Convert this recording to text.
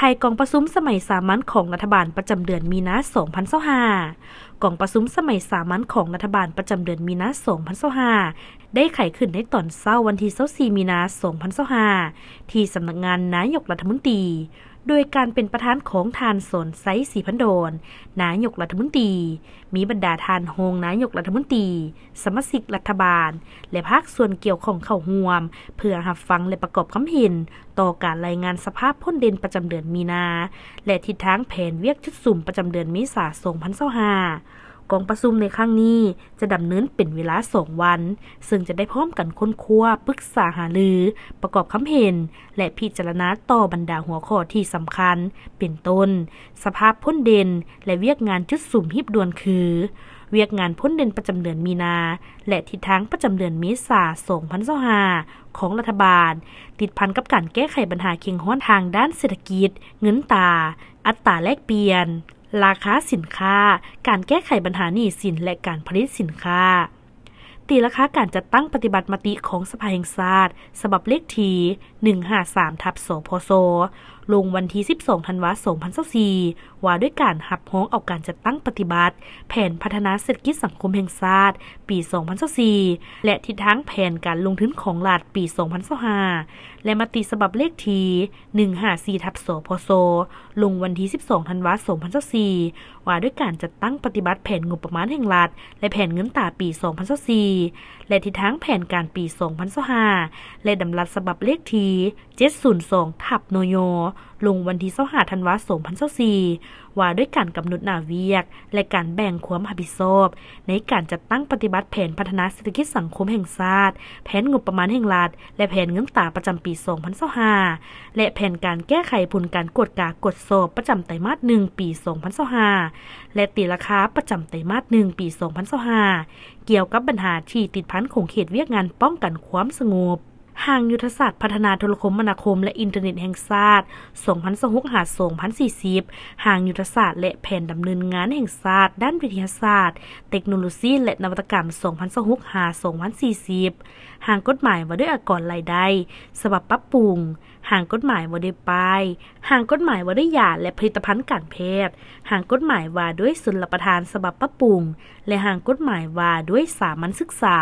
ยกองประชุมสมัยสามัญของรัฐบาลประจำเดือนมีนาคม 2025กองประชุมสมัยสามัญของรัฐบาลประจำเดือนมีนาคม 2025ได้ไขขึ้นในตอนเช้าวันที่24มีนาคม 2025ที่สำนักงานนายกรัฐมนตรีโดยการเป็นประธานของทานสนไซศรีพันโดนนายกรัฐมนตรีมีบรรดาทานโฮงนายกรัฐมนตรีสมาชิกรัฐบาลและภาคส่วนเกี่ยวของเข้าร่วมเพื่อรับฟังและประกอบความเห็นต่อการรายงานสภาพพ้นเด่นประจำเดือนมีนาและทิศทางแผนเวียกชุดสุ่มประจำเดือนเมษายน 2025กองประชุมในครั้งนี้จะดำเนินเป็นเวลา2 วันซึ่งจะได้พร้อมกันค้นคว้าปรึกษาหารือประกอบคำเห็นและพิจารณาต่อบรรดาหัวข้อที่สำคัญเป็นต้นสภาพพ้นเด่นและเวียกงานจุดสุ่มฮิบด่วนคือเวียกงานพ้นเด่นประจำเดือนมีนาและทิศทางประจำเดือนเมษายน 2025ของรัฐบาลติดพันกับการแก้ไขปัญหาเคียงฮ้อนทางด้านเศรษฐกิจเงินตราอัตราแลกเปลี่ยนราคาสินค้าการแก้ไขปัญหาหนี้สินและการผลิตสินค้าตีราคาการจัดตั้งปฏิบัติมติของสภาแห่งชาติฉบับเลขที่153/สพสลงวันที่12ธันวาคม 2024ว่าด้วยการหับฮ้องเอาการจัดตั้งปฏิบัติแผนพัฒนาเศรษฐกิจสังคมแห่งชาติปี 2024และทิศทางแผนการลงทุนของรัฐปี 2025และมติฉบับเลขที่154/สพสลงวันที่12ธันวาคม 2024ว่าด้วยการจัดตั้งปฏิบัติแผนงบประมาณแห่งรัฐและแผนเงินตราปี 2024และทิศทางแผนการปี 2025และดำรัสฉบับเลขที่702/นยลงวันที่25ธันวาคม 2024ว่าด้วยการกำหนดหน้าเวียกและการแบ่งความรับผิดชอบในการจัดตั้งปฏิบัติแผนพัฒนาเศรษฐกิจสังคมแห่งชาติแผนงบประมาณแห่งรัฐและแผนเงินตราประจำปี 2025และแผนการแก้ไขผลการกวดกากดสอบประจำไตรมาส1ปี 2025และตีราคาประจำไตรมาส1ปี 2025เกี่ยวกับปัญหาที่ติดพันของเขตเวียกงานป้องกันความสงบห่างยุทธศาสตร์พัฒนาโทรคมนาคมและอินเทอร์เน็ตแห่งชาติ2026-2040ห่างยุทธศาสตร์และแผนดำเนินงานแห่งชาติด้านวิทยาศาสตร์เทคโนโลยีและนวัตกรรม2026-2040ห่างกฎหมายว่าด้วยองค์กรรายได้ฉบับปรับปรุงห่างกฎหมายว่าด้วยป้ายห่างกฎหมายว่าด้วยยาและผลิตภัณฑ์การแพทย์ห่างกฎหมายว่าด้วยศุลประทานฉบับปรับปรุงและห่างกฎหมายว่าด้วยสามัญศึกษา